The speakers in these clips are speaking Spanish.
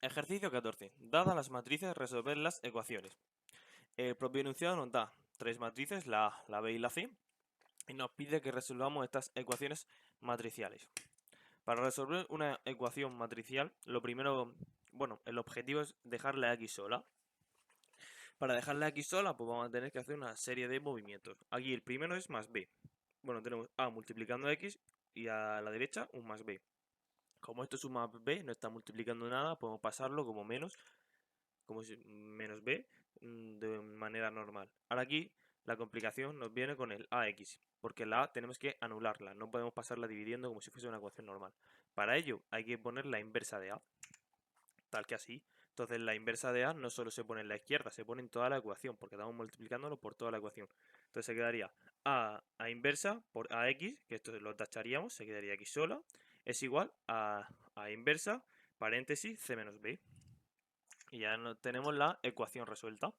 Ejercicio 14. Dadas las matrices, resolver las ecuaciones. El propio enunciado nos da tres matrices, la A, la B y la C, y nos pide que resolvamos estas ecuaciones matriciales. Para resolver una ecuación matricial, lo primero, bueno, el objetivo es dejar la X sola. Para dejar la X sola, pues vamos a tener que hacer una serie de movimientos. Aquí el primero es más B. Bueno, tenemos A multiplicando X y a la derecha un más B. Como esto es un más B, no está multiplicando nada, podemos pasarlo como menos, como si menos B, de manera normal. Ahora aquí la complicación nos viene con el AX, porque la A tenemos que anularla, no podemos pasarla dividiendo como si fuese una ecuación normal. Para ello hay que poner la inversa de A, tal que así. Entonces la inversa de A no solo se pone en la izquierda, se pone en toda la ecuación, porque estamos multiplicándolo por toda la ecuación. Entonces se quedaría A inversa por AX, que esto lo tacharíamos, se quedaría X sola, es igual a inversa, paréntesis, C menos B. Y ya no tenemos la ecuación resuelta.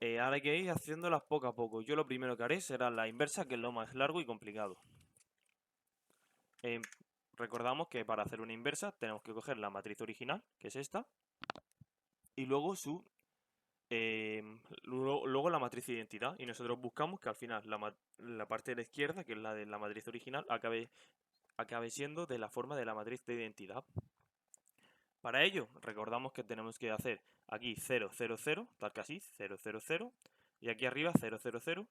Ahora hay que ir haciéndolas poco a poco. Yo lo primero que haré será la inversa, que es lo más largo y complicado. Eh, Recordamos que para hacer una inversa tenemos que coger la matriz original, que es esta, y luego luego la matriz de identidad. Y nosotros buscamos que al final la parte de la izquierda, que es la de la matriz original, acabe siendo de la forma de la matriz de identidad. Para ello, recordamos que tenemos que hacer aquí 0, 0, 0, tal que así, 0, 0, 0, y aquí arriba 0, 0, 0,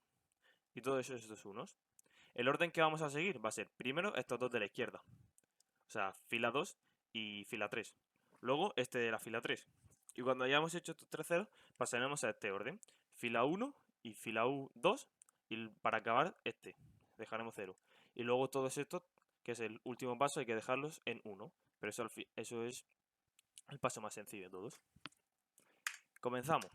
y todos estos unos. El orden que vamos a seguir va a ser primero estos dos de la izquierda, o sea, fila 2 y fila 3. Luego este de la fila 3. Y cuando hayamos hecho estos tres ceros, pasaremos a este orden. Fila 1 y fila 2, y para acabar este, dejaremos 0. Y luego todos estos, que es el último paso, hay que dejarlos en 1. Pero eso es el paso más sencillo de todos. Comenzamos.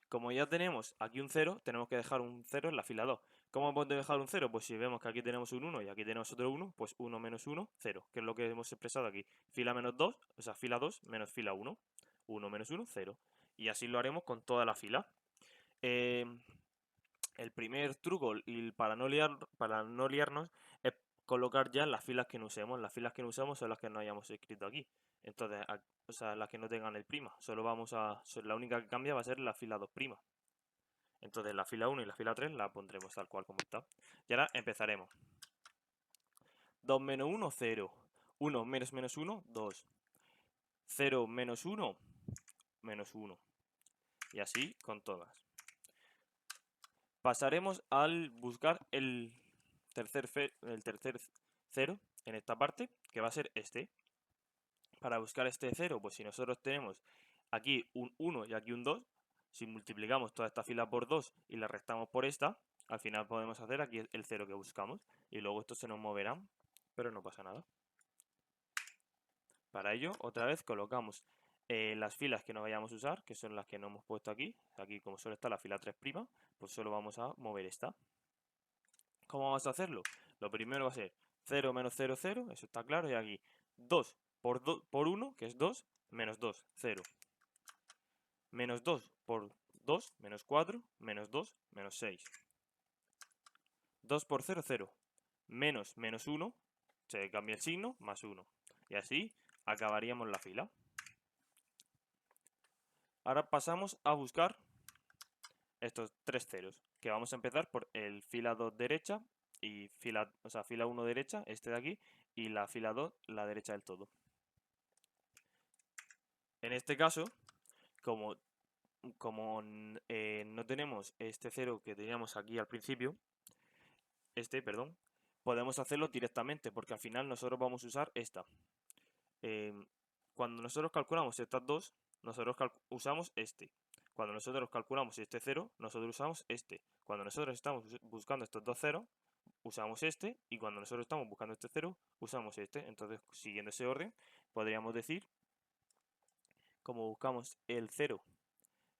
Como ya tenemos aquí un 0, tenemos que dejar un 0 en la fila 2. ¿Cómo podemos dejar un 0? Pues si vemos que aquí tenemos un 1 y aquí tenemos otro 1, pues 1 menos 1, 0, que es lo que hemos expresado aquí. Fila menos 2, o sea, fila 2 menos fila 1. 1 menos 1, 0. Y así lo haremos con toda la fila. Eh, el primer truco y para no liarnos es colocar ya las filas que no usemos. Las filas que no usamos son las que no hayamos escrito aquí. Entonces, o sea, las que no tengan el prima. La única que cambia va a ser la fila 2 prima. Entonces la fila 1 y la fila 3 la pondremos tal cual como está. Y ahora empezaremos. 2 menos 1, 0. 1 menos menos 1, 2. 0 menos 1, menos 1. Y así con todas. Pasaremos al buscar el tercer 0 en esta parte, que va a ser este. Para buscar este 0, pues si nosotros tenemos aquí un 1 y aquí un 2, si multiplicamos toda esta fila por 2 y la restamos por esta, al final podemos hacer aquí el 0 que buscamos. Y luego estos se nos moverán, pero no pasa nada. Para ello, otra vez colocamos las filas que no vayamos a usar, que son las que no hemos puesto aquí. Aquí, como solo está la fila 3', pues solo vamos a mover esta. ¿Cómo vamos a hacerlo? Lo primero va a ser 0 menos 0, 0, eso está claro. Y aquí 2 por 1, que es 2, menos 2, 0. Menos 2 por 2, menos 4, menos 2, menos 6. 2 por 0, 0. Menos menos 1, se cambia el signo, más 1. Y así acabaríamos la fila. Ahora pasamos a buscar estos tres ceros, que vamos a empezar por el fila 2 derecha y fila 1 derecha, este de aquí, y la fila 2, la derecha del todo. En este caso, como, no tenemos este 0 que teníamos aquí al principio, perdón, podemos hacerlo directamente, porque al final nosotros vamos a usar esta. Cuando nosotros calculamos estas dos, nosotros usamos este. Cuando nosotros calculamos este 0, nosotros usamos este. Cuando nosotros estamos buscando estos dos ceros, usamos este. Y cuando nosotros estamos buscando este 0, usamos este. Entonces, siguiendo ese orden, podríamos decir, como buscamos el 0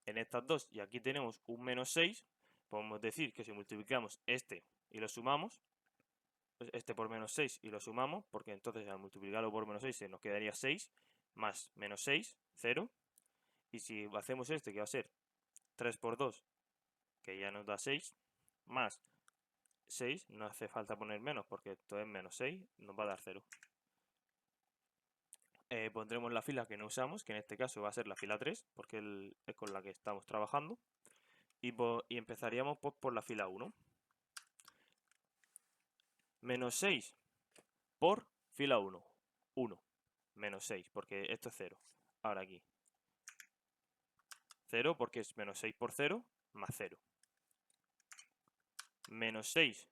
en estas dos y aquí tenemos un menos 6, podemos decir que si multiplicamos este y lo sumamos, este por menos 6 y lo sumamos, porque entonces al multiplicarlo por menos 6 se nos quedaría 6 más menos 6, 0. Y si hacemos este, que va a ser 3 por 2, que ya nos da 6, más 6, no hace falta poner menos, porque esto es menos 6, nos va a dar 0. pondremos la fila que no usamos, que en este caso va a ser la fila 3, porque es con la que estamos trabajando. Y empezaríamos pues, por la fila 1. Menos 6 por fila 1. 1. Menos 6, porque esto es 0. Ahora aquí. 0 porque es menos 6 por 0 más 0. Menos 6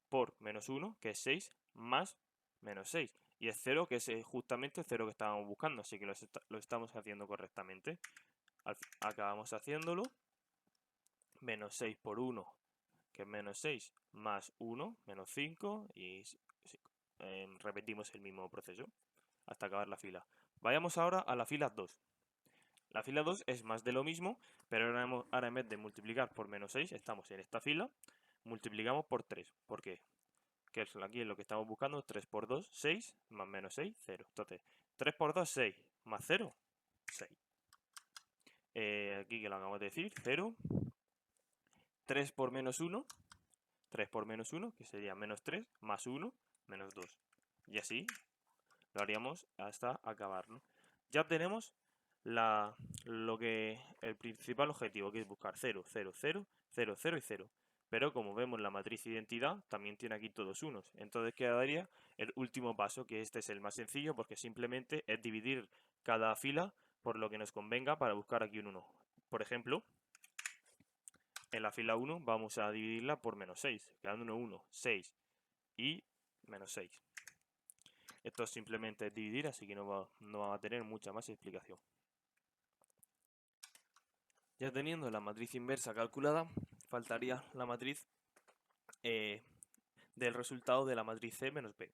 por menos 1, que es 6, más menos 6. Y es 0, que es justamente el 0 que estábamos buscando, así que lo estamos haciendo correctamente. Acabamos haciéndolo. Menos 6 por 1, que es menos 6, más 1, menos 5, y repetimos el mismo proceso hasta acabar la fila. Vayamos ahora a la fila 2. La fila 2 es más de lo mismo, pero ahora en vez de multiplicar por menos 6, estamos en esta fila, multiplicamos por 3. ¿Por qué? Que es aquí lo que estamos buscando, 3 por 2, 6, más menos 6, 0. Entonces, 3 por 2, 6, más 0, 6. Aquí que lo acabamos de decir, 0. 3 por menos 1, 3 por menos 1, que sería menos 3, más 1, menos 2. Y así lo haríamos hasta acabarlo. Ya tenemos el principal objetivo, que es buscar 0, 0, 0, 0, 0 y 0. Pero como vemos, la matriz identidad también tiene aquí todos unos. Entonces quedaría el último paso, que este es el más sencillo, porque simplemente es dividir cada fila por lo que nos convenga para buscar aquí un 1. Por ejemplo, en la fila 1 vamos a dividirla por menos 6, quedándonos 1, 6 y menos 6. Esto simplemente es dividir, así que no va a tener mucha más explicación. Ya teniendo la matriz inversa calculada, faltaría la matriz del resultado de la matriz C menos B.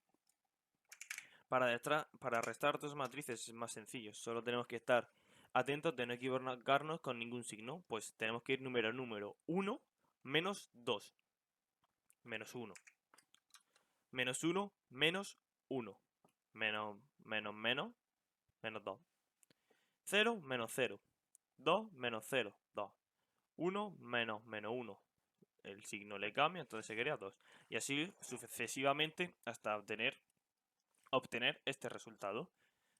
Para restar dos matrices es más sencillo, solo tenemos que estar atentos de no equivocarnos con ningún signo, pues tenemos que ir número a número. 1 menos 2, menos 1. Menos 1, menos 1. Menos, menos, menos, menos 2. 0, menos 0. 2, menos 0, 2. 1, menos, menos 1. El signo le cambia, entonces se crea 2. Y así sucesivamente hasta obtener este resultado.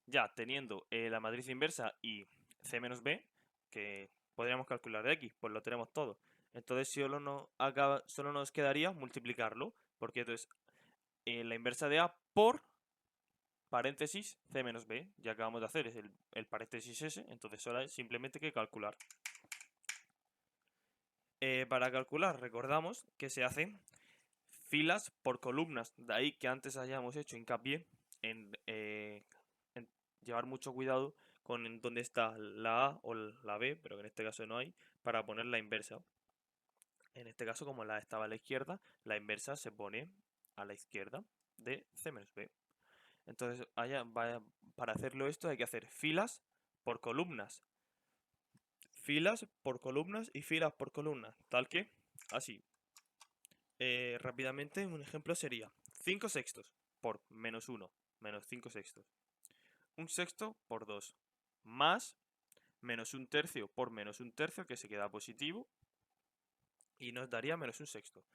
Ya teniendo la matriz inversa y C menos B, que podríamos calcular de X, pues lo tenemos todo. Entonces solo nos quedaría multiplicarlo, porque entonces la inversa de A por paréntesis C menos B, ya acabamos de hacer es el paréntesis ese, entonces solo hay simplemente que calcular. Para calcular, recordamos que se hacen filas por columnas, de ahí que antes hayamos hecho hincapié en llevar mucho cuidado con dónde está la A o la B, pero que en este caso no hay, para poner la inversa. En este caso, como la A estaba a la izquierda, la inversa se pone a la izquierda de C menos B. Entonces, para hacerlo esto hay que hacer filas por columnas. Filas por columnas y filas por columnas, tal que así. Rápidamente, un ejemplo sería 5 sextos por menos 1, menos 5 sextos. 1 sexto por 2, más menos 1 tercio por menos 1 tercio, que se queda positivo, y nos daría menos 1 sexto.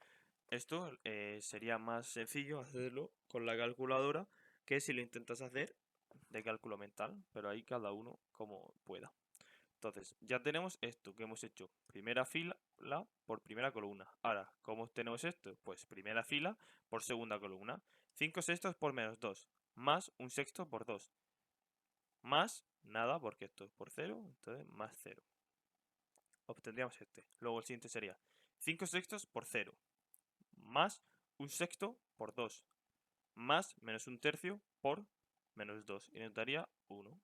Esto sería más sencillo hacerlo con la calculadora que si lo intentas hacer de cálculo mental, pero ahí cada uno como pueda. Entonces, ya tenemos esto que hemos hecho, primera fila por primera columna. Ahora, ¿cómo tenemos esto? Pues primera fila por segunda columna. 5 sextos por menos 2, más 1 sexto por 2, más nada, porque esto es por 0, entonces más 0. Obtendríamos este. Luego el siguiente sería 5 sextos por 0, más 1 sexto por 2, más menos 1 tercio por menos 2, y nos daría 1.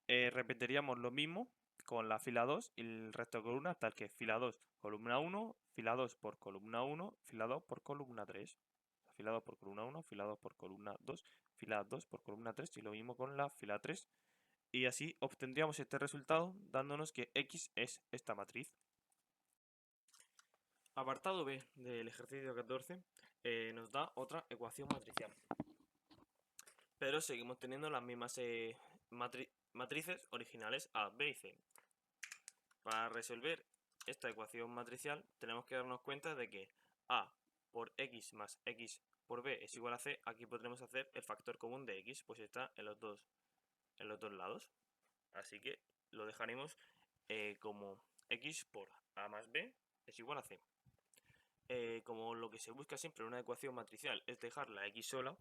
Repetiríamos lo mismo con la fila 2 y el resto de columnas, tal que fila 2, columna 1, fila 2 por columna 1, fila 2 por columna 3. Fila 2 por columna 1, fila 2 por columna 2, fila 2 por columna 3, y lo mismo con la fila 3. Y así obtendríamos este resultado dándonos que X es esta matriz. Apartado B del ejercicio 14 nos da otra ecuación matricial. Pero seguimos teniendo las mismas matrices originales A, B y C. Para resolver esta ecuación matricial tenemos que darnos cuenta de que A por X más X por b es igual a c, aquí podremos hacer el factor común de x, pues está en los dos lados. Así que lo dejaremos como x por a más b es igual a c. Como lo que se busca siempre en una ecuación matricial es dejar la x sola,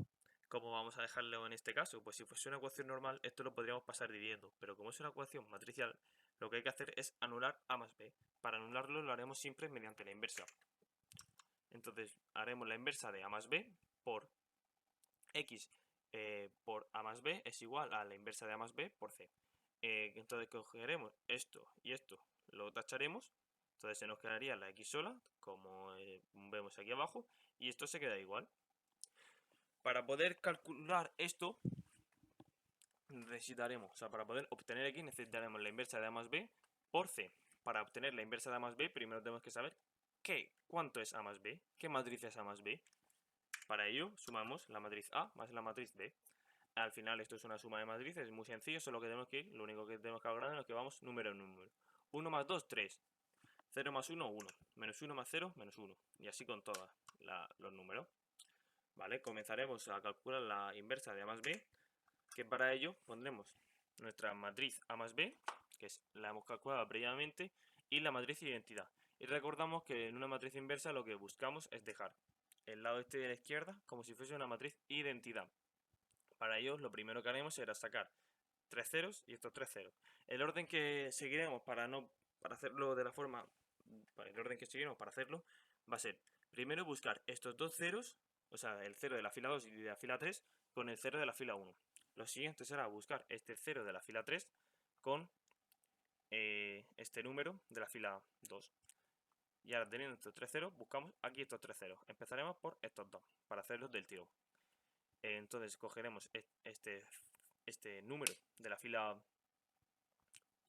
¿cómo vamos a dejarlo en este caso? Pues si fuese una ecuación normal, esto lo podríamos pasar dividiendo, pero como es una ecuación matricial, lo que hay que hacer es anular a más b. Para anularlo lo haremos siempre mediante la inversa. Entonces haremos la inversa de a más b por x por a más b es igual a la inversa de a más b por c. Entonces cogeremos esto y esto, lo tacharemos. Entonces se nos quedaría la x sola, como vemos aquí abajo, y esto se queda igual. Para poder calcular esto, para poder obtener x necesitaremos la inversa de a más b por c. Para obtener la inversa de a más b, primero tenemos que saber cuánto es a más b, qué matriz es a más b. Para ello, sumamos la matriz A más la matriz B. Al final esto es una suma de matrices, es muy sencillo, solo que tenemos que ir, lo único que tenemos que hablar es que vamos número en número. 1 más 2, 3. 0 más 1, 1. Menos 1 más 0, menos 1. Y así con todos los números. Vale, comenzaremos a calcular la inversa de A más B, que para ello pondremos nuestra matriz A más B, que la hemos calculado previamente, y la matriz identidad. Y recordamos que en una matriz inversa lo que buscamos es dejar el lado este de la izquierda como si fuese una matriz identidad. Para ello, lo primero que haremos será sacar 3 ceros y estos 3 ceros. El orden que seguiremos para hacerlo de la forma, el orden que seguiremos para hacerlo va a ser primero buscar estos dos ceros, o sea, el 0 de la fila 2 y de la fila 3 con el 0 de la fila 1. Lo siguiente será buscar este 0 de la fila 3 con este número de la fila 2. Y ahora teniendo estos 3 ceros, buscamos aquí estos 3 ceros. Empezaremos por estos dos, para hacerlos del tirón. Entonces cogeremos este número de la fila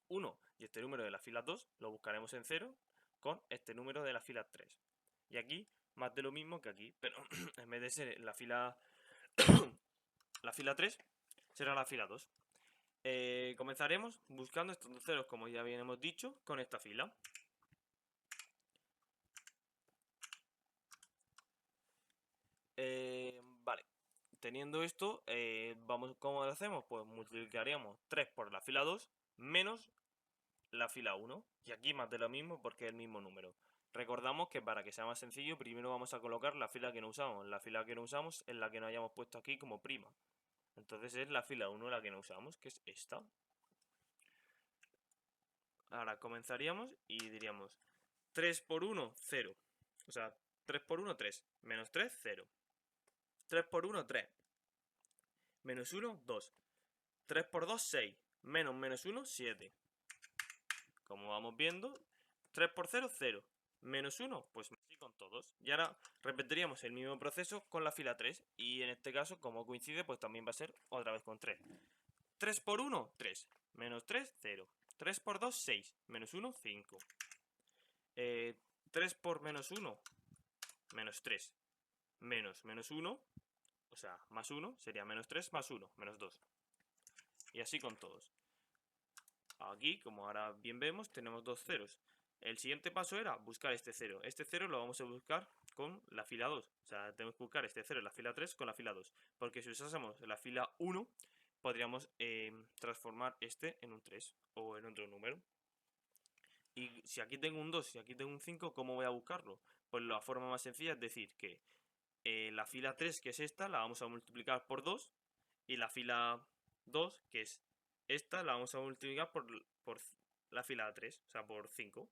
1 y este número de la fila 2, lo buscaremos en 0 con este número de la fila 3. Y aquí más de lo mismo que aquí, pero en vez de ser la fila 3, será la fila 2. Comenzaremos buscando estos dos ceros, como ya bien hemos dicho, con esta fila. Vale, teniendo esto, ¿cómo lo hacemos? Pues multiplicaríamos 3 por la fila 2 menos la fila 1. Y aquí más de lo mismo porque es el mismo número. Recordamos que para que sea más sencillo, primero vamos a colocar la fila que no usamos. La fila que no usamos es la que no hayamos puesto aquí como prima. Entonces es la fila 1 la que no usamos, que es esta. Ahora comenzaríamos y diríamos 3 por 1, 0. O sea, 3 por 1, 3. Menos 3, 0. 3 por 1, 3. Menos 1, 2. 3 por 2, 6. Menos 1, 7. Como vamos viendo, 3 por 0, 0. Menos 1, pues así con todos. Y ahora repetiríamos el mismo proceso con la fila 3. Y en este caso, como coincide, pues también va a ser otra vez con 3. 3 por 1, 3. Menos 3, 0. 3 por 2, 6. Menos 1, 5. 3 por menos 1, menos 3. Menos 1, o sea, más 1, sería menos 3 más 1, menos 2. Y así con todos. Aquí, como ahora bien vemos, tenemos dos ceros. El siguiente paso era buscar este 0. Este 0 lo vamos a buscar con la fila 2. O sea, tenemos que buscar este 0 en la fila 3 con la fila 2. Porque si usásemos la fila 1, podríamos transformar este en un 3 o en otro número. Y si aquí tengo un 2 y aquí tengo un 5, ¿cómo voy a buscarlo? Pues la forma más sencilla es decir que la fila 3, que es esta, la vamos a multiplicar por 2. Y la fila 2, que es esta, la vamos a multiplicar por la fila 3, o sea, por 5.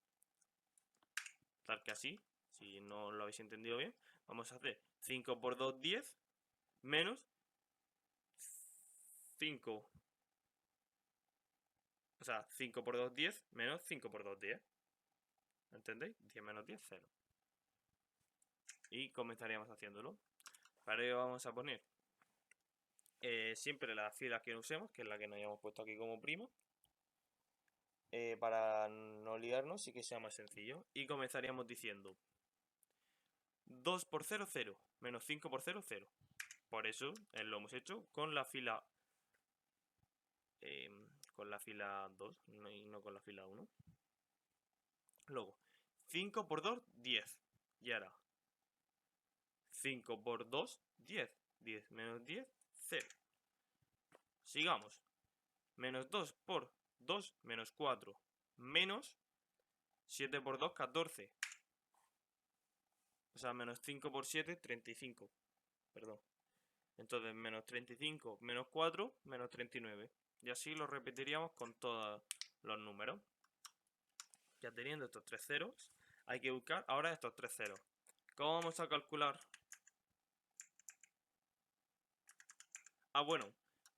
Tal que así, si no lo habéis entendido bien, vamos a hacer 5 por 2, 10, menos 5. O sea, 5 por 2, 10, menos 5 por 2, 10. ¿Entendéis? 10 menos 10, 0. Y comenzaríamos haciéndolo. Para ello vamos a poner siempre la fila que usemos, que es la que nos hayamos puesto aquí como prima. Para no liarnos y que sea más sencillo. Y comenzaríamos diciendo 2 por 0, 0. Menos 5 por 0, 0. Por eso lo hemos hecho con la fila 2 y no con la fila 1. Luego, 5 por 2, 10. Y ahora, 5 por 2, 10. 10 menos 10, 0. Sigamos. Menos 2 por 2, menos 4. Menos 7 por 2, 14. O sea, menos 5 por 7, 35. Perdón. Entonces, menos 35, menos 4, menos 39. Y así lo repetiríamos con todos los números. Ya teniendo estos tres ceros, hay que buscar ahora estos tres ceros. ¿Cómo vamos a calcular? Bueno,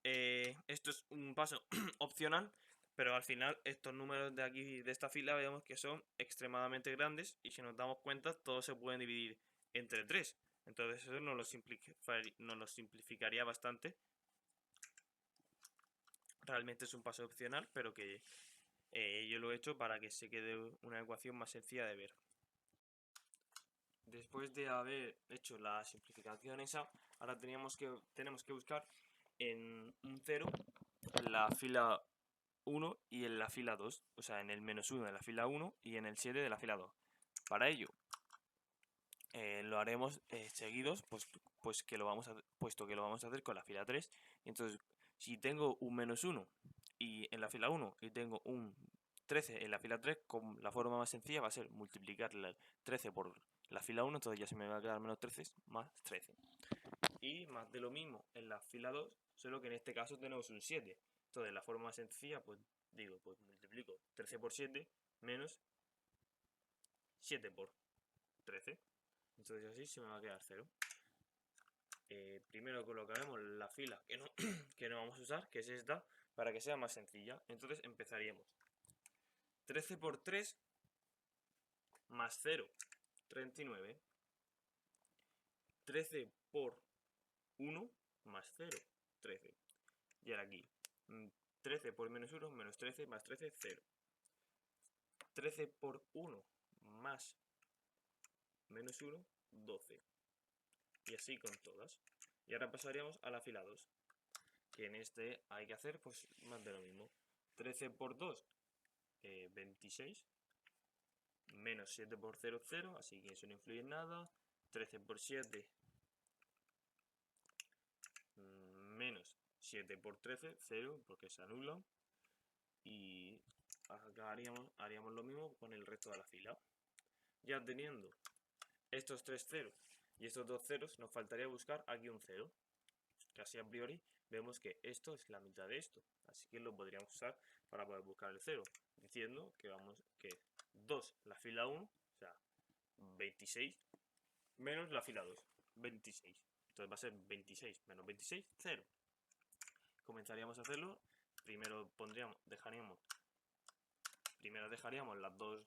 esto es un paso opcional, pero al final estos números de aquí, de esta fila, vemos que son extremadamente grandes y si nos damos cuenta, todos se pueden dividir entre 3. Entonces eso nos lo simplificaría bastante. Realmente es un paso opcional, pero que yo lo he hecho para que se quede una ecuación más sencilla de ver. Después de haber hecho la simplificación esa, ahora tenemos que buscar en un 0 en la fila 1 y en la fila 2, o sea, en el menos 1 de la fila 1 y en el 7 de la fila 2. Para ello, lo haremos seguidos, puesto que lo vamos a hacer con la fila 3. Entonces, si tengo un menos 1 y en la fila 1 y tengo un 13 en la fila 3, con la forma más sencilla va a ser multiplicar el 13 por la fila 1, entonces ya se me va a quedar menos 13 más 13. Y más de lo mismo en la fila 2, solo que en este caso tenemos un 7. Entonces la forma más sencilla, pues multiplico 13 por 7 menos 7 por 13. Entonces así se me va a quedar 0. Primero colocaremos la fila que no vamos a usar, que es esta, para que sea más sencilla. Entonces empezaríamos. 13 por 3 más 0, 39. 13 por 1 más 0, 13. Y ahora aquí, 13 por menos 1, menos 13, más 13, 0. 13 por 1 más menos 1, 12. Y así con todas. Y ahora pasaríamos a la fila 2. Que en este hay que hacer pues más de lo mismo. 13 por 2, 26. Menos 7 por 0, 0. Así que eso no influye en nada. 13 por 7, menos 7 por 13, 0, porque se anula. Y haríamos lo mismo con el resto de la fila. Ya teniendo estos tres ceros y estos dos ceros, nos faltaría buscar aquí un 0. Que así a priori vemos que esto es la mitad de esto. Así que lo podríamos usar para poder buscar el 0. Diciendo que 2 la fila 1, o sea, 26, menos la fila 2, 26. Entonces va a ser 26 menos 26, 0. Comenzaríamos a hacerlo. Primero dejaríamos las dos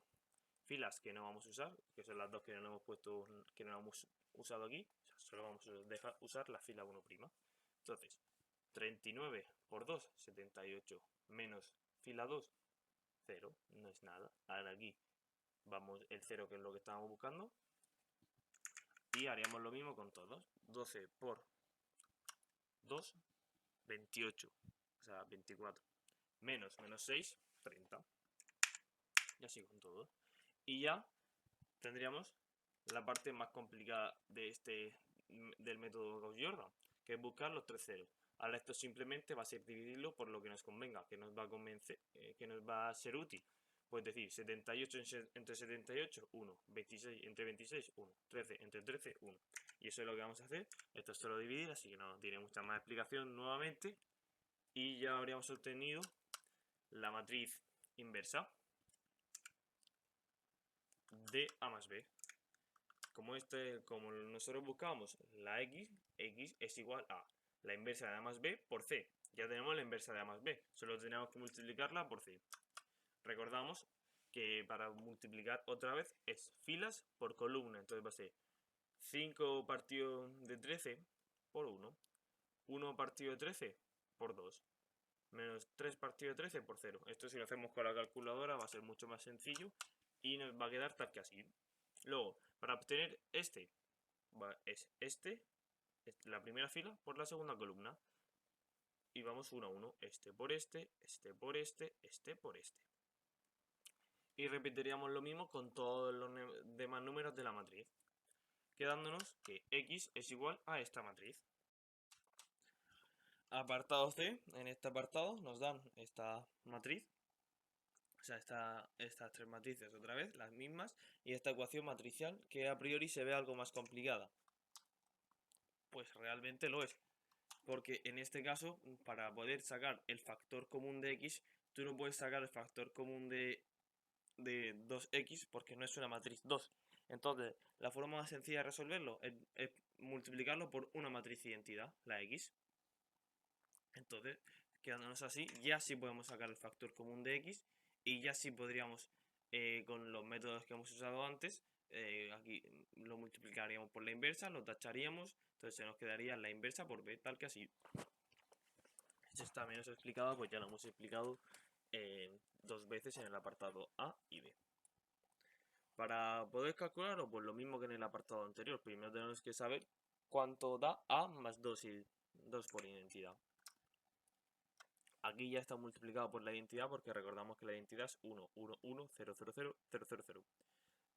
filas que no vamos a usar, que son las dos que no hemos puesto, que no hemos usado aquí. O sea, solo vamos a usar la fila 1'. Entonces, 39 por 2, 78, menos fila 2, 0, no es nada. Ahora aquí vamos el 0, que es lo que estábamos buscando. Y haríamos lo mismo con todos. 12 por 2, 28, o sea, 24. Menos 6, 30. Y así con todo. Y ya tendríamos la parte más complicada del método Gauss-Jordan, que es buscar los tres ceros. Ahora esto simplemente va a ser dividirlo por lo que nos convenga, que nos va a convencer, que nos va a ser útil. Pues decir, 78 entre 78, 1. 26 entre 26, 1. 13 entre 13, 1. Y eso es lo que vamos a hacer. Esto es solo dividir, así que no tiene mucha más explicación nuevamente. Y ya habríamos obtenido la matriz inversa de A más B. Como nosotros buscábamos la x es igual a la inversa de A más B por C. Ya tenemos la inversa de A más B, solo tenemos que multiplicarla por C. Recordamos que para multiplicar otra vez es filas por columna, entonces va a ser 5 partido de 13 por 1, 1 partido de 13 por 2, menos 3 partido de 13 por 0. Esto si lo hacemos con la calculadora va a ser mucho más sencillo y nos va a quedar tal que así. Luego, para obtener es la primera fila por la segunda columna. Y vamos 1 a 1. Este por este, este por este, este por este. Y repetiríamos lo mismo con todos los demás números de la matriz. quedándonos que x es igual a esta matriz. Apartado C, en este apartado nos dan esta matriz, o sea, estas tres matrices otra vez, las mismas, y esta ecuación matricial que a priori se ve algo más complicada. Pues realmente lo es, porque en este caso, para poder sacar el factor común de x, tú no puedes sacar el factor común de 2x porque no es una matriz 2. Entonces, la forma más sencilla de resolverlo es multiplicarlo por una matriz de identidad, la x. Entonces, quedándonos así, ya sí podemos sacar el factor común de x y ya sí podríamos, con los métodos que hemos usado antes, aquí lo multiplicaríamos por la inversa, lo tacharíamos, entonces se nos quedaría la inversa por b, tal que así. Si está menos explicado, pues ya lo hemos explicado dos veces en el apartado A y B. Para poder calcularlo, pues lo mismo que en el apartado anterior, primero tenemos que saber cuánto da A más 2, y 2 por identidad. Aquí ya está multiplicado por la identidad porque recordamos que la identidad es 1, 1, 1, 0, 0, 0, 0, 0, 0.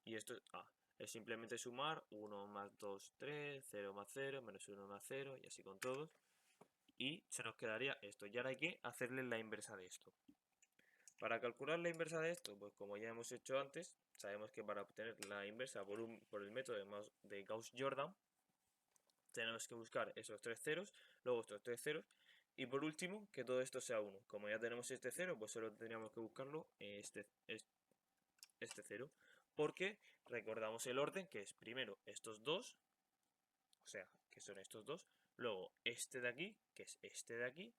Y esto es A. Es simplemente sumar 1 más 2, 3, 0 más 0, menos 1 más 0, y así con todos. Y se nos quedaría esto. Y ahora hay que hacerle la inversa de esto. Para calcular la inversa de esto, pues como ya hemos hecho antes, sabemos que para obtener la inversa por el método de Gauss-Jordan, tenemos que buscar esos tres ceros, luego estos tres ceros, y por último, que todo esto sea 1. Como ya tenemos este 0, pues solo tendríamos que buscarlo este 0. Porque recordamos el orden, que es primero estos dos, o sea, que son estos dos, luego este de aquí, que es este de aquí.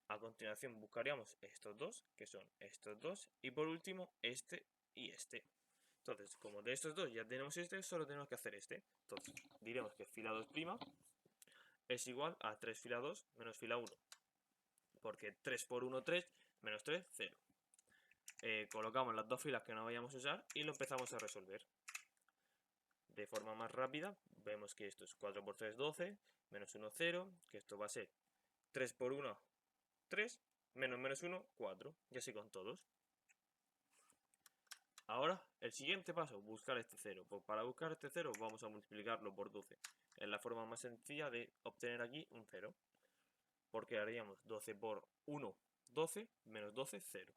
A continuación buscaríamos estos dos, que son estos dos, y por último este y este. Entonces, como de estos dos ya tenemos este, solo tenemos que hacer este. Entonces, diremos que fila 2' es igual a 3 fila 2 menos fila 1. Porque 3 por 1, 3, menos 3, 0. Colocamos las dos filas que no vayamos a usar y lo empezamos a resolver. De forma más rápida, vemos que esto es 4 por 3, 12, menos 1, 0, que esto va a ser 3 por 1, 3, menos 1, 4, y así con todos. Ahora, el siguiente paso, buscar este 0. Pues para buscar este 0 vamos a multiplicarlo por 12. Es la forma más sencilla de obtener aquí un 0. Porque haríamos 12 por 1, 12, menos 12, 0.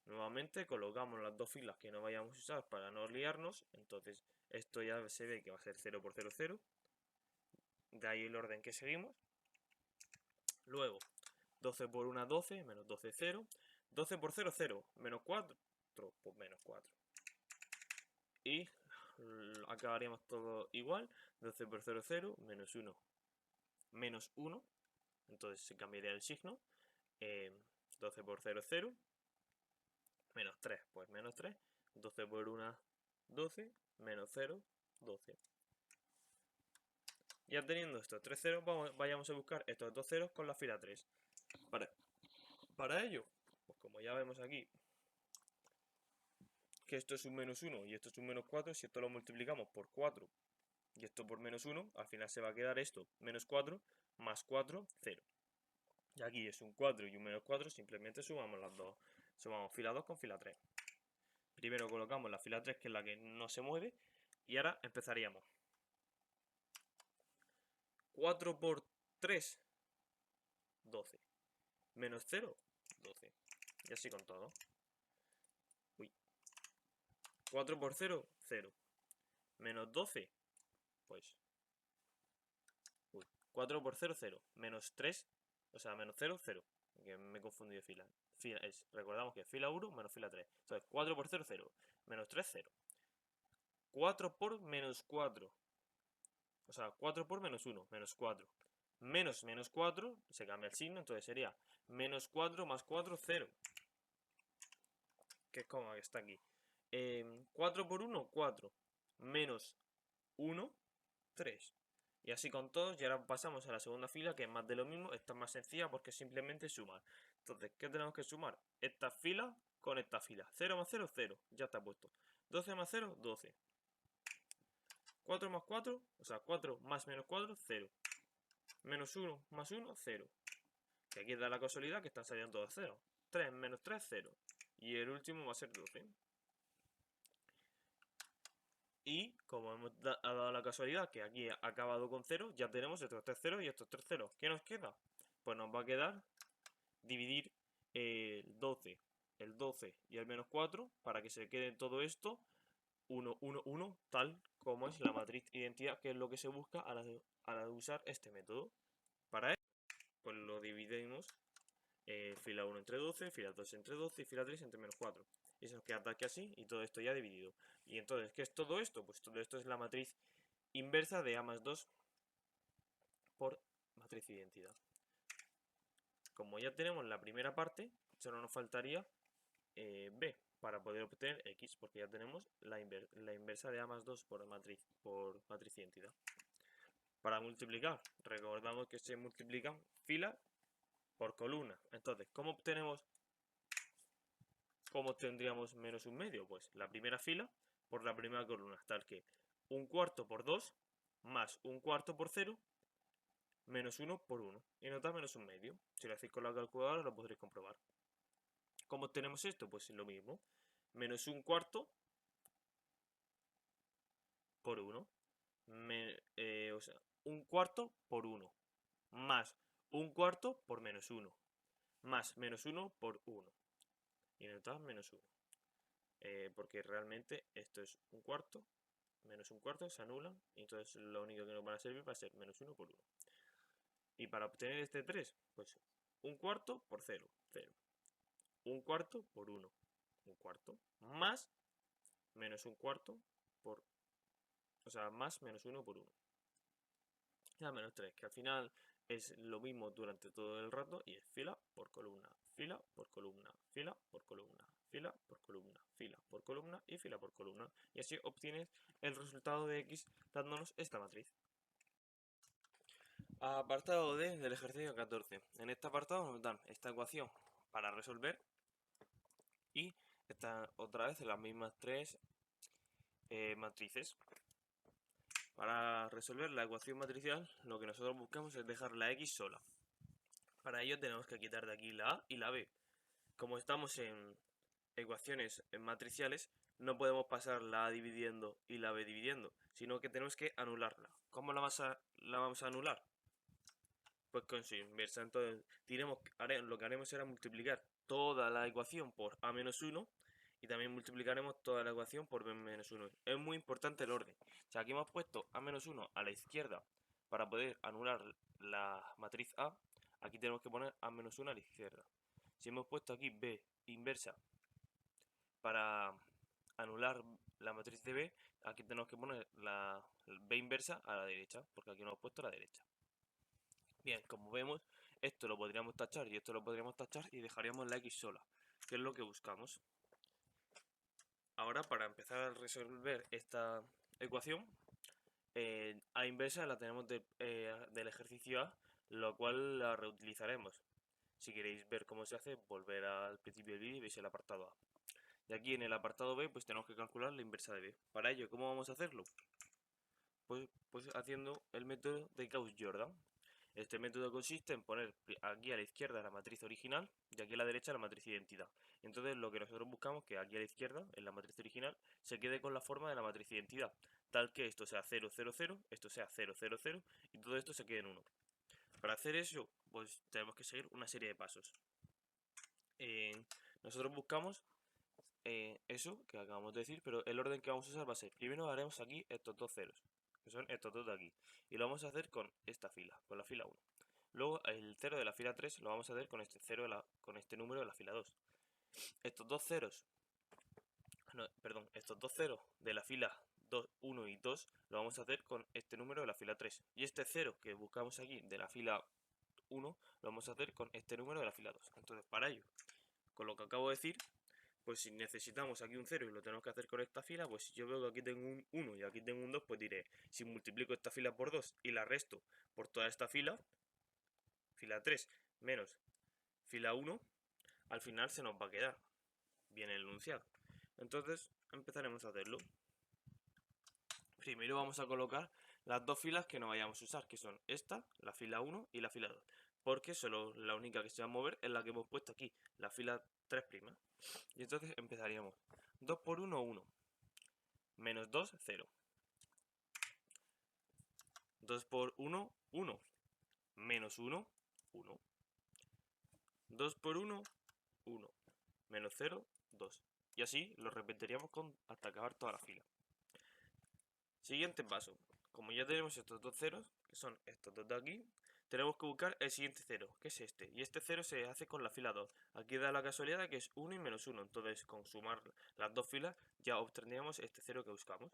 Nuevamente colocamos las dos filas que no vayamos a usar para no liarnos. Entonces esto ya se ve que va a ser 0 por 0, 0. De ahí el orden que seguimos. Luego, 12 por 1, 12, menos 12, 0. 12 por 0, 0, menos 4, pues menos 4. Y acabaríamos todo igual. 12 por 0, 0, menos 1, menos 1. Entonces se cambiaría el signo. 12 por 0, 0. Menos 3, pues menos 3. 12 por 1, 12. Menos 0, 12. Ya teniendo estos tres ceros, vayamos a buscar estos dos ceros con la fila 3. Para ello, pues como ya vemos aquí, que esto es un menos 1 y esto es un menos 4, si esto lo multiplicamos por 4 y esto por menos 1, al final se va a quedar esto, menos 4 más 4, 0. Y aquí es un 4 y un menos 4, simplemente sumamos las dos. Sumamos fila 2 con fila 3. Primero colocamos la fila 3, que es la que no se mueve, y ahora empezaríamos. 4 por 3, 12. Menos 0, 12. Y así con todo. 4 por 0, 0. Menos 12, pues 4 por 0, 0. Menos 3, o sea, menos 0, 0. Que me he confundido de fila. Recordamos que es fila 1 menos fila 3. Entonces, 4 por 0, 0. Menos 3, 0. 4 por menos 4. O sea, 4 por menos 1, menos 4. Menos 4, se cambia el signo, entonces sería menos 4 más 4, 0. Que es como que está aquí. 4 por 1, 4. Menos 1, 3. Y así con todos, y ahora pasamos a la segunda fila, que es más de lo mismo. Esta es más sencilla porque simplemente sumar. Entonces, ¿qué tenemos que sumar? Esta fila con esta fila. 0 más 0, 0. Ya está puesto. 12 más 0, 12. 4 más 4, o sea, 4 más menos 4, 0. Menos 1 más 1, 0. Que aquí da la casualidad que están saliendo todos 0. 3 menos 3, 0. Y el último va a ser 12. Y como ha dado la casualidad que aquí ha acabado con 0, ya tenemos estos 3 ceros y estos 3 ceros. ¿Qué nos queda? Pues nos va a quedar dividir el 12 y el menos 4 para que se quede todo esto 1, 1, 1, tal como es la matriz identidad, que es lo que se busca a la de usar este método. Para ello, pues lo dividimos fila 1 entre 12, fila 2 entre 12 y fila 3 entre menos 4. Y se nos queda tal que así y todo esto ya dividido. Y entonces, ¿qué es todo esto? Pues todo esto es la matriz inversa de A más 2 por matriz identidad. Como ya tenemos la primera parte, solo nos faltaría B para poder obtener X, porque ya tenemos la inversa de A más 2 por matriz identidad. Para multiplicar, recordamos que se multiplican fila por columna. Entonces, ¿cómo obtendríamos menos un medio? Pues la primera fila por la primera columna, tal que un cuarto por 2 más un cuarto por 0 menos 1 por 1. Y nos da menos un medio. Si lo hacéis con la calculadora lo podréis comprobar. ¿Cómo obtenemos esto? Pues lo mismo. Menos un cuarto por 1. O sea, un cuarto por 1. Más un cuarto por menos 1. Más menos 1 por 1. Y nos da menos 1. Porque realmente esto es un cuarto. Menos un cuarto se anulan. Y entonces lo único que nos van a servir va a ser menos 1 por 1. Y para obtener este 3, pues un cuarto por 0. 0. Un cuarto por 1. Un cuarto. Más menos un cuarto por... O sea, más menos 1 por 1. Ya menos 3, que al final es lo mismo durante todo el rato y es fila por columna, fila por columna, fila por columna, fila por columna, fila por columna y fila por columna. Y así obtienes el resultado de X dándonos esta matriz. Apartado D del ejercicio 14. En este apartado nos dan esta ecuación para resolver y están otra vez las mismas tres matrices. Para resolver la ecuación matricial, lo que nosotros buscamos es dejar la X sola. Para ello tenemos que quitar de aquí la A y la B. Como estamos en ecuaciones matriciales, no podemos pasar la A dividiendo y la B dividiendo, sino que tenemos que anularla. ¿Cómo la vamos a anular? Pues con su inversa. Entonces lo que haremos será multiplicar toda la ecuación por A menos 1 y también multiplicaremos toda la ecuación por B menos 1. Es muy importante el orden. O sea, aquí hemos puesto A menos 1 a la izquierda para poder anular la matriz A. Aquí tenemos que poner A menos 1 a la izquierda. Si hemos puesto aquí B inversa para anular la matriz de B, aquí tenemos que poner la B inversa a la derecha, porque aquí no hemos puesto a la derecha. Bien, como vemos, esto lo podríamos tachar y esto lo podríamos tachar y dejaríamos la X sola, que es lo que buscamos. Ahora, para empezar a resolver esta ecuación, A inversa la tenemos del ejercicio A, lo cual la reutilizaremos. Si queréis ver cómo se hace, volver al principio del vídeo y veis el apartado A. Y aquí en el apartado B, pues tenemos que calcular la inversa de B. Para ello, ¿cómo vamos a hacerlo? Pues haciendo el método de Gauss-Jordan. Este método consiste en poner aquí a la izquierda la matriz original y aquí a la derecha la matriz identidad. Entonces lo que nosotros buscamos es que aquí a la izquierda, en la matriz original, se quede con la forma de la matriz identidad, tal que esto sea 0, 0, 0, esto sea 0, 0, 0 y todo esto se quede en 1. Para hacer eso, pues tenemos que seguir una serie de pasos. Nosotros buscamos eso que acabamos de decir, pero el orden que vamos a usar va a ser, primero haremos aquí estos dos ceros, que son estos dos de aquí, y lo vamos a hacer con esta fila, con la fila 1. Luego el 0 de la fila 3 lo vamos a hacer con este con este número de la fila 2. Estos dos ceros, estos dos ceros de la fila 2, 1 y 2 lo vamos a hacer con este número de la fila 3. Y este 0 que buscamos aquí de la fila 1 lo vamos a hacer con este número de la fila 2. Entonces para ello, con lo que acabo de decir, pues si necesitamos aquí un 0 y lo tenemos que hacer con esta fila, pues si yo veo que aquí tengo un 1 y aquí tengo un 2, pues diré, si multiplico esta fila por 2 y la resto por toda esta fila 3 menos fila 1, al final se nos va a quedar bien el enunciado. Entonces empezaremos a hacerlo. Primero vamos a colocar las dos filas que no vayamos a usar, que son esta, la fila 1 y la fila 2, porque solo la única que se va a mover es la que hemos puesto aquí, la fila 3'. Y entonces empezaríamos 2 por 1, 1, menos 2, 0. 2 por 1, 1. Menos 1, 1. 2 por 1, 1. Menos 0, 2. Y así lo repetiríamos hasta acabar toda la fila. Siguiente paso. Como ya tenemos estos dos ceros, que son estos dos de aquí, tenemos que buscar el siguiente cero, que es este. Y este cero se hace con la fila 2. Aquí da la casualidad de que es 1 y menos 1. Entonces, con sumar las dos filas, ya obtendríamos este cero que buscamos.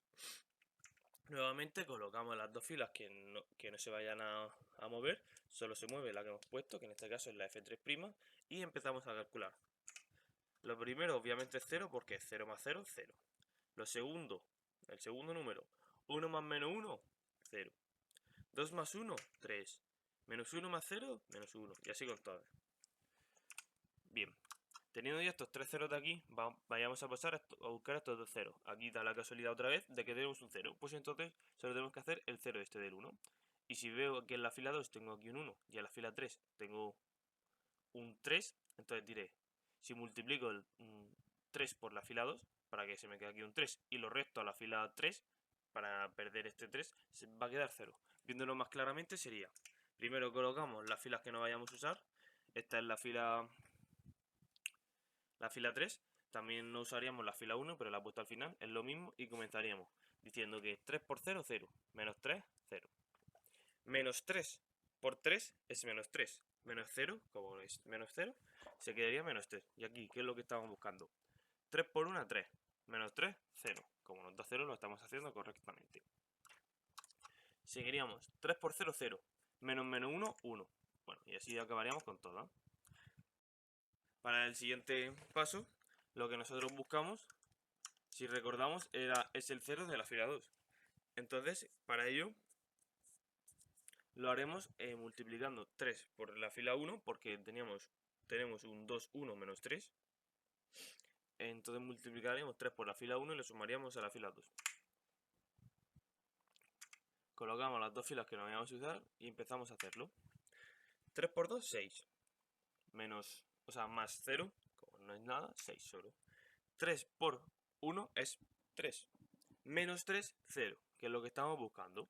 Nuevamente colocamos las dos filas que no se vayan a mover. Solo se mueve la que hemos puesto, que en este caso es la F3'. Y empezamos a calcular. Lo primero, obviamente, es 0, porque 0 más 0, 0. Lo segundo, el segundo número, 1 más menos 1, 0. 2 más 1, 3. Menos 1 más 0, menos 1. Y así con todas. Bien. Teniendo ya estos tres ceros de aquí, vayamos a pasar a buscar estos dos ceros. Aquí da la casualidad otra vez de que tenemos un 0. Pues entonces solo tenemos que hacer el 0 este del 1. Y si veo que en la fila 2 tengo aquí un 1 y en la fila 3 tengo un 3, entonces diré, si multiplico el 3 por la fila 2, para que se me quede aquí un 3, y lo resto a la fila 3, para perder este 3, se va a quedar 0. Viéndolo más claramente sería, primero colocamos las filas que no vayamos a usar. Esta es la fila 3. También no usaríamos la fila 1, pero la he puesto al final. Es lo mismo y comenzaríamos diciendo que 3 por 0, 0. Menos 3, 0. Menos 3 por 3 es menos 3. Menos 0, como es menos 0, se quedaría menos 3. Y aquí, ¿qué es lo que estamos buscando? 3 por 1, 3. Menos 3, 0. Como nos da 0, lo estamos haciendo correctamente. Seguiríamos 3 por 0, 0. Menos 1, 1. Bueno, y así acabaríamos con todo. Para el siguiente paso, lo que nosotros buscamos, si recordamos, es el 0 de la fila 2. Entonces, para ello, lo haremos multiplicando 3 por la fila 1, porque tenemos un 2, 1 menos 3. Entonces multiplicaríamos 3 por la fila 1 y lo sumaríamos a la fila 2. Colocamos las dos filas que no vayamos a usar y empezamos a hacerlo. 3 por 2, 6. Más 0, como no es nada, 6 solo. 3 por 1 es 3. Menos 3, 0, que es lo que estamos buscando.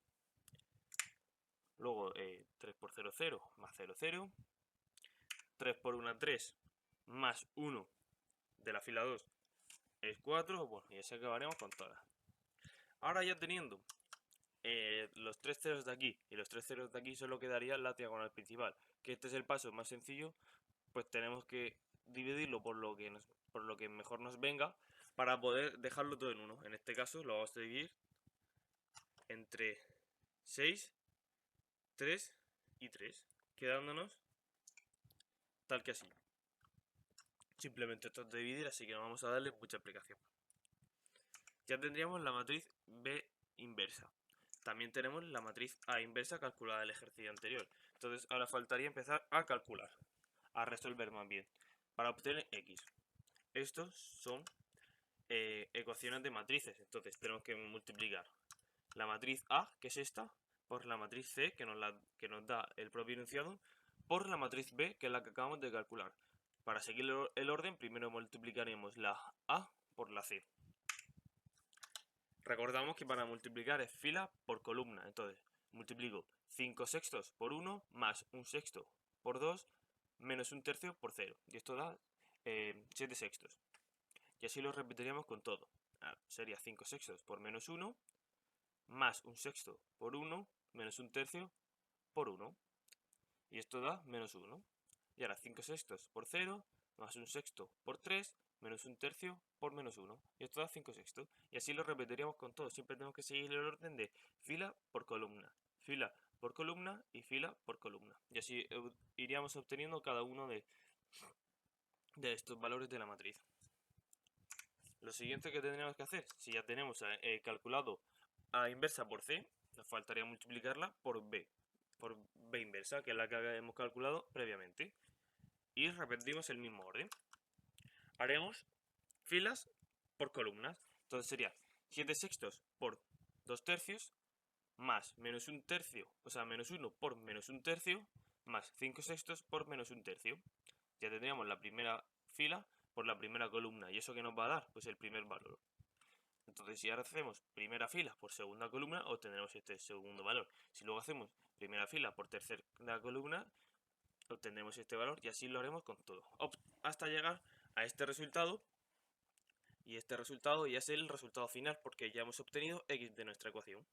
Luego 3 por 0, 0, más 0, 0. 3 por 1, 3, más 1 de la fila 2 es 4. Bueno, y así acabaremos con todas. Ahora ya teniendo los tres ceros de aquí y los tres ceros de aquí, solo quedaría la diagonal principal, que este es el paso más sencillo. Pues tenemos que dividirlo por lo que mejor nos venga para poder dejarlo todo en 1. En este caso lo vamos a dividir entre 6, 3 y 3, quedándonos tal que así. Simplemente esto es de dividir, así que no vamos a darle mucha explicación. Ya tendríamos la matriz B inversa. También tenemos la matriz A inversa calculada del ejercicio anterior. Entonces ahora faltaría empezar a calcular, a resolver más bien, para obtener X. Estos son ecuaciones de matrices. Entonces tenemos que multiplicar la matriz A, que es esta, por la matriz C, que nos da el propio enunciado, por la matriz B, que es la que acabamos de calcular. Para seguir el orden, primero multiplicaremos la A por la C. Recordamos que para multiplicar es fila por columna. Entonces multiplico 5 sextos por 1 más 1 sexto por 2 menos 1 tercio por 0. Y esto da 7 sextos. Y así lo repetiríamos con todo. Sería 5 sextos por menos 1 más 1 sexto por 1 menos 1 tercio por 1. Y esto da menos 1. Y ahora 5 sextos por 0 más 1 sexto por 3 menos 1 tercio por menos 1. Y esto da 5 sextos. Y así lo repetiríamos con todo. Siempre tenemos que seguir el orden de fila por columna, fila por columna y fila por columna. Y así iríamos obteniendo cada uno de estos valores de la matriz. Lo siguiente que tendríamos que hacer, si ya tenemos calculado A inversa por C, nos faltaría multiplicarla por B inversa, que es la que hemos calculado previamente. Y repetimos el mismo orden. Haremos filas por columnas. Entonces sería 7 sextos por 2 tercios más menos 1 tercio, menos 1 por menos 1 tercio más 5 sextos por menos 1 tercio. Ya tendríamos la primera fila por la primera columna. ¿Y eso qué nos va a dar? Pues el primer valor. Entonces, si ahora hacemos primera fila por segunda columna, obtendremos este segundo valor. Si luego hacemos primera fila por tercera columna, obtendremos este valor, y así lo haremos con todo, hasta llegar a este resultado. Y este resultado ya es el resultado final, porque ya hemos obtenido x de nuestra ecuación.